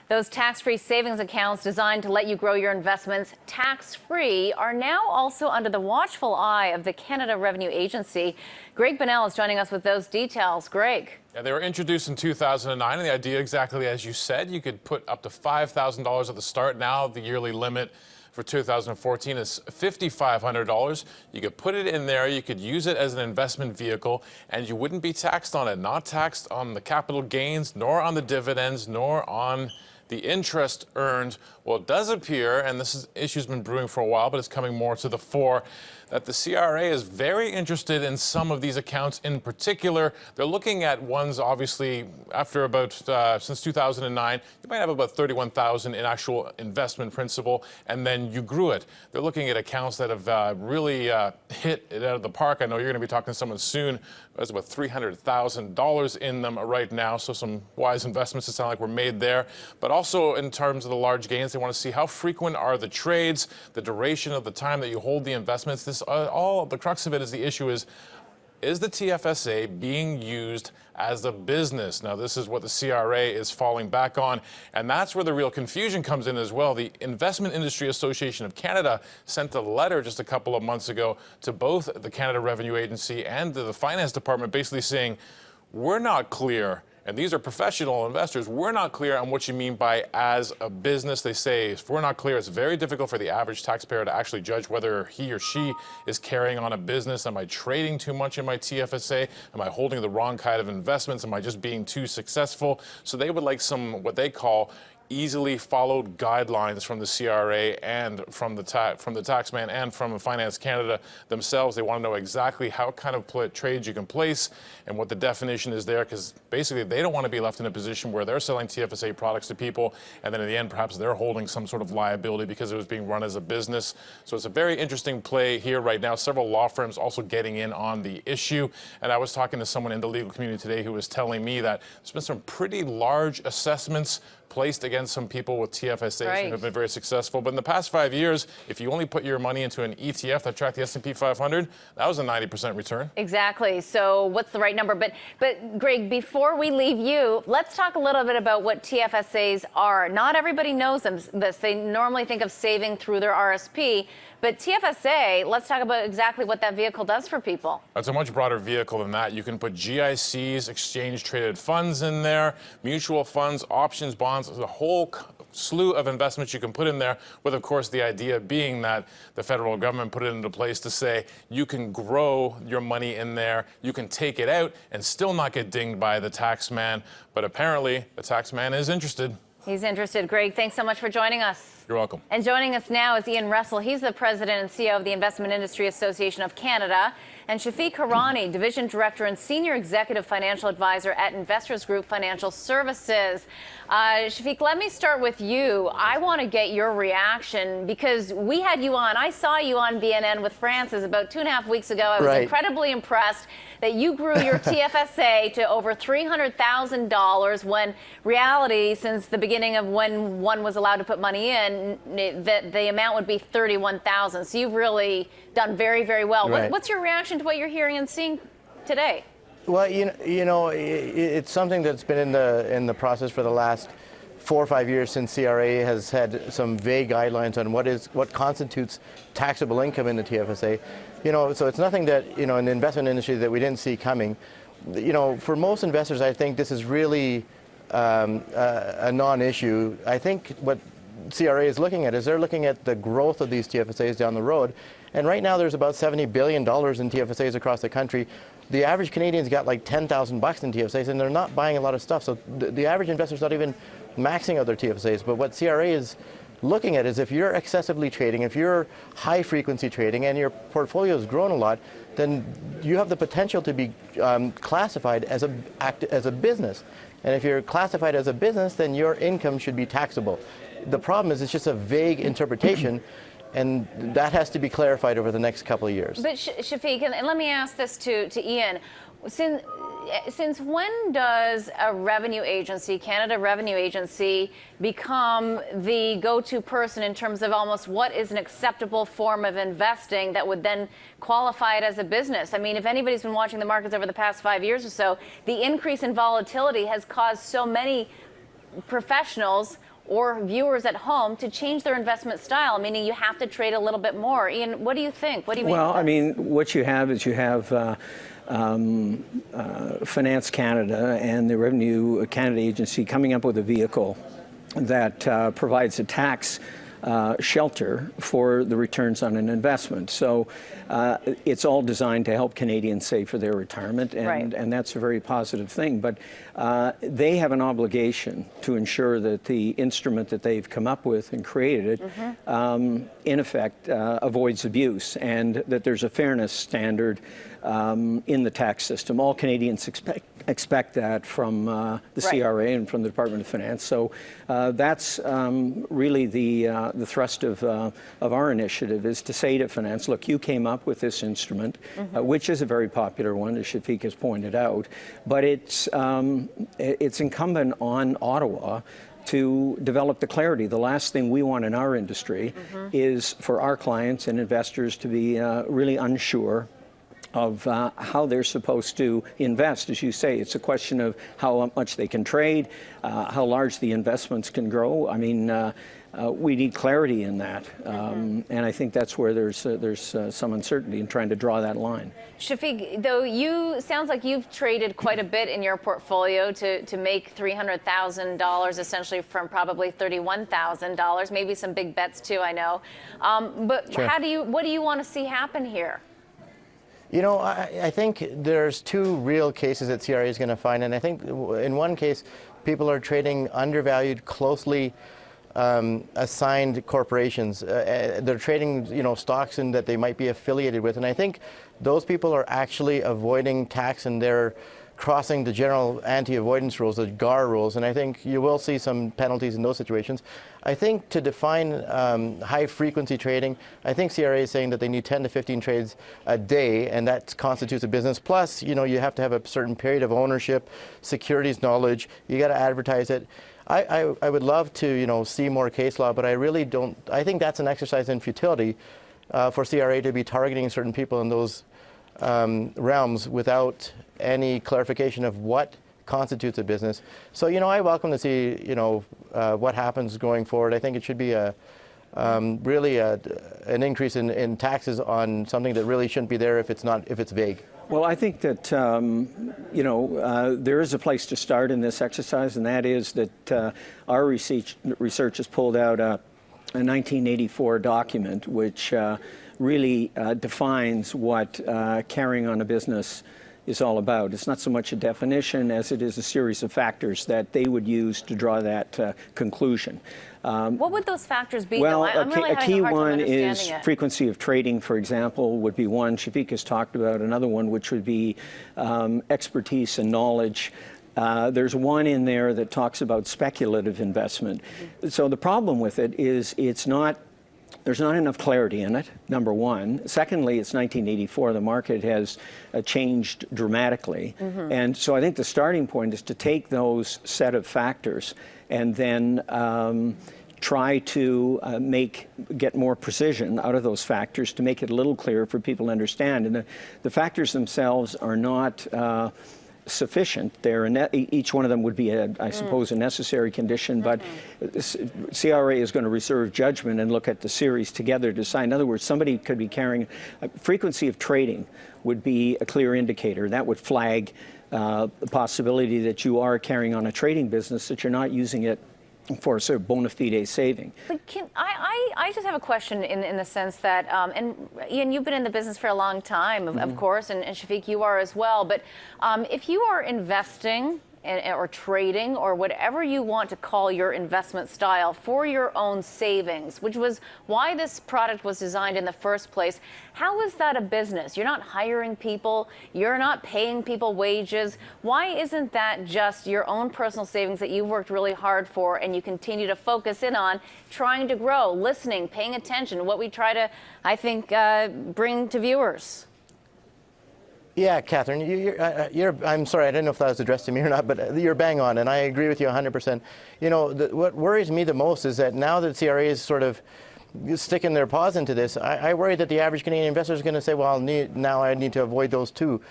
Those tax-free savings accounts designed to let you grow your investments tax-free are now also under the watchful eye of the Canada Revenue Agency. Greg Bonnell is joining us with those details. Greg. Yeah, they were introduced in 2009, and the idea, exactly as you said, you could put up to $5,000 at the start. Now the yearly limit for 2014 is $5,500. You could put it in there, you could use it as an investment vehicle, and you wouldn't be taxed on it. Not taxed on the capital gains, nor on the dividends, nor on the interest earned. Well, it does appear, and this issue's been brewing for a while, but it's coming more to the fore, that the CRA is very interested in some of these accounts in particular. They're looking at ones, obviously, after about, since 2009, you might have about $31,000 in actual investment principal, and then you grew it. They're looking at accounts that have really hit it out of the park. I know you're going to be talking to someone soon. There's about $300,000 in them right now, so some wise investments, it sounds like, were made there. But also in terms of the large gains, they want to see how frequent are the trades, the duration of the time that you hold the investments. This all the crux of it is the issue is the TFSA being used as a business? Now, this is what the CRA is falling back on, and that's where the real confusion comes in as well. The Investment Industry Association of Canada sent a letter just a couple of months ago to both the Canada Revenue Agency and the Finance Department, basically saying, we're not clear. And these are professional investors. We're not clear on what you mean by as a business. They say if we're not clear, it's very difficult for the average taxpayer to actually judge whether he or she is carrying on a business. Am I trading too much in my TFSA? Am I holding the wrong kind of investments? Am I just being too successful? So they would like some, what they call, easily followed guidelines from the CRA and from the taxman and from Finance Canada themselves. They want to know exactly how kind of trades you can place and what the definition is there, because basically they don't want to be left in a position where they're selling TFSA products to people and then in the end perhaps they're holding some sort of liability because it was being run as a business. So it's a very interesting play here right now. Several law firms also getting in on the issue, and I was talking to someone in the legal community today who was telling me that there's been some pretty large assessments placed against some people with TFSAs who have been very successful. But in the past 5 years, if you only put your money into an ETF that tracked the S&P 500, that was a 90% return. Exactly. So what's the right number? But Greg, before we leave you, let's talk a little bit about what TFSAs are. Not everybody knows this. They normally think of saving through their RSP. But TFSA, let's talk about exactly what that vehicle does for people. It's a much broader vehicle than that. You can put GICs, exchange-traded funds in there, mutual funds, options, bonds, a whole slew of investments you can put in there, with, of course, the idea being that the federal government put it into place to say you can grow your money in there, you can take it out and still not get dinged by the tax man. But apparently, the tax man is interested. He's interested. Greg, thanks so much for joining us. You're welcome. And joining us now is Ian Russell. He's the president and CEO of the Investment Industry Association of Canada. And Shafik Hirani, division director and senior executive financial advisor at Investors Group Financial Services. Shafik, let me start with you. I want to get your reaction because we had you on. I saw you on BNN with Francis about 2.5 weeks ago. I was incredibly impressed that you grew your TFSA to over $300,000 when reality, since the beginning of when one was allowed to put money in, the amount would be $31,000. So you've really done very, very well. What's your reaction to what you're hearing and seeing today? Well, you know, it's something that's been in the process for the last 4 or 5 years since CRA has had some vague guidelines on what constitutes taxable income in the TFSA. You know, so it's nothing that, you know, in the investment industry that we didn't see coming. You know, for most investors, I think this is really a non-issue. I think what CRA is looking at is they're looking at the growth of these TFSAs down the road. And right now there's about $70 billion in TFSAs across the country. The average Canadian's got like $10,000 in TFSAs, and they're not buying a lot of stuff. So the average investor's not even maxing out their TFSAs. But what CRA is looking at is if you're excessively trading, if you're high frequency trading and your portfolio has grown a lot, then you have the potential to be classified as a business. And if you're classified as a business, then your income should be taxable. The problem is it's just a vague interpretation, and that has to be clarified over the next couple of years. But Shafik, and let me ask this to Ian. Since when does a revenue agency, Canada Revenue Agency, become the go-to person in terms of almost what is an acceptable form of investing that would then qualify it as a business? I mean, if anybody's been watching the markets over the past 5 years or so, the increase in volatility has caused so many professionals or viewers at home to change their investment style, meaning you have to trade a little bit more. Ian, what do you think? What do you mean? Well, I mean, what you have is you have Finance Canada and the Revenue Canada Agency coming up with a vehicle that provides a tax shelter for the returns on an investment. So it's all designed to help Canadians save for their retirement, and that's a very positive thing. But they have an obligation to ensure that the instrument that they've come up with and created, in effect, avoids abuse, and that there's a fairness standard in the tax system. All Canadians expect that from the CRA and from the Department of Finance. So that's really the thrust of our initiative, is to say to finance, look, you came up with this instrument, which is a very popular one, as Shafik has pointed out, but it's incumbent on Ottawa to develop the clarity. The last thing we want in our industry is for our clients and investors to be really unsure of how they're supposed to invest. As you say, it's a question of how much they can trade, how large the investments can grow. I mean, we need clarity in that, and I think that's where there's some uncertainty in trying to draw that line. Shafik, though, sounds like you've traded quite a bit in your portfolio to make $300,000 essentially from probably $31,000. Maybe some big bets too, I know. But Sure. what do you want to see happen here? You know, I think there's two real cases that CRA is going to find, and I think in one case, people are trading undervalued, closely assigned corporations. They're trading, stocks in that they might be affiliated with, and I think those people are actually avoiding tax, and they're crossing the general anti-avoidance rules, the GAR rules, and I think you will see some penalties in those situations. I think to define high-frequency trading, I think CRA is saying that they need 10 to 15 trades a day, and that constitutes a business. Plus, you have to have a certain period of ownership, securities knowledge. You got to advertise it. I would love to, see more case law, but I really don't. I think that's an exercise in futility for CRA to be targeting certain people in those realms without any clarification of what constitutes a business. So, I welcome to see, what happens going forward. I think it should be really an increase in taxes on something that really shouldn't be there if it's vague. Well, I think that, there is a place to start in this exercise, and that is that our research has pulled out a 1984 document which really defines what carrying on a business is all about. It's not so much a definition as it is a series of factors that they would use to draw that conclusion. What would those factors be? Well, I'm really a key one is it. frequency of trading, for example, would be one. Shafik has talked about another one, which would be expertise and knowledge. There's one in there that talks about speculative investment. So the problem with it is there's not enough clarity in it, number one. Secondly, it's 1984. The market has changed dramatically. And so I think the starting point is to take those set of factors and then try to get more precision out of those factors to make it a little clearer for people to understand. And the factors themselves are not sufficient. Each one of them would be, I suppose, a necessary condition, but CRA is going to reserve judgment and look at the series together to decide. In other words, somebody could be carrying frequency of trading would be a clear indicator. That would flag the possibility that you are carrying on a trading business, that you're not using it for sort of bona fide saving. But I just have a question in the sense that, and Ian, you've been in the business for a long time, of course, and Shafik, you are as well. But if you are investing or trading or whatever you want to call your investment style for your own savings, which was why this product was designed in the first place, how is that a business? You're not hiring people, you're not paying people wages. Why isn't that just your own personal savings that you've worked really hard for and you continue to focus in on trying to grow, listening, paying attention, what we try to, I think, bring to viewers? Yeah, Catherine, I'm sorry, I didn't know if that was addressed to me or not, but you're bang on, and I agree with you 100%. What worries me the most is that now that CRA is sort of sticking their paws into this, I worry that the average Canadian investor is going to say, well, now I need to avoid those too.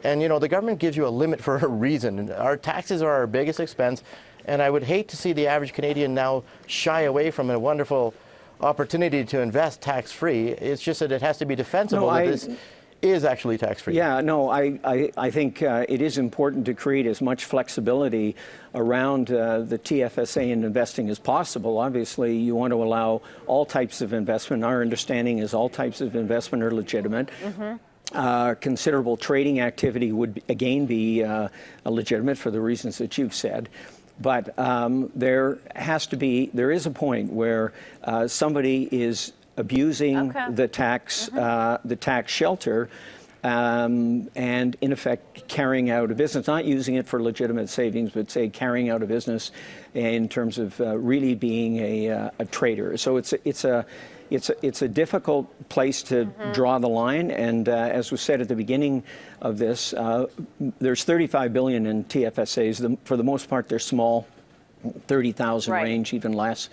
And, the government gives you a limit for a reason. Our taxes are our biggest expense, And I would hate to see the average Canadian now shy away from a wonderful opportunity to invest tax-free. It's just that it has to be defensible that this is actually tax-free. Yeah, no, I think it is important to create as much flexibility around the TFSA in investing as possible. Obviously, you want to allow all types of investment. Our understanding is all types of investment are legitimate. Considerable trading activity would again be legitimate for the reasons that you've said. But there is a point where somebody is abusing the tax shelter and in effect carrying out a business, not using it for legitimate savings, but say carrying out a business in terms of really being a trader. So it's a difficult place to draw the line, and as was said at the beginning of this, there's 35 billion in TFSAs. For the most part, they're small, 30,000 range, even less.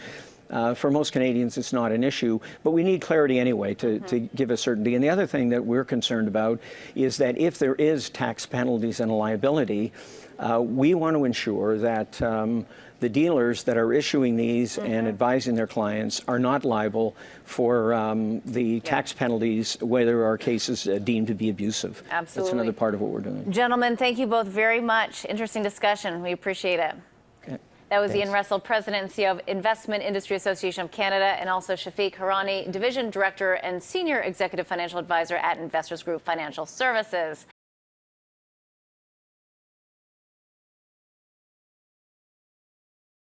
For most Canadians, it's not an issue, but we need clarity anyway to give us certainty. And the other thing that we're concerned about is that if there is tax penalties and a liability, we want to ensure that the dealers that are issuing these and advising their clients are not liable for the tax penalties where there are cases deemed to be abusive. Absolutely. That's another part of what we're doing. Gentlemen, thank you both very much. Interesting discussion. We appreciate it. Okay. That was Thanks. Ian Russell, President and CEO of Investment Industry Association of Canada, and also Shafik Hirani, Division Director and Senior Executive Financial Advisor at Investors Group Financial Services.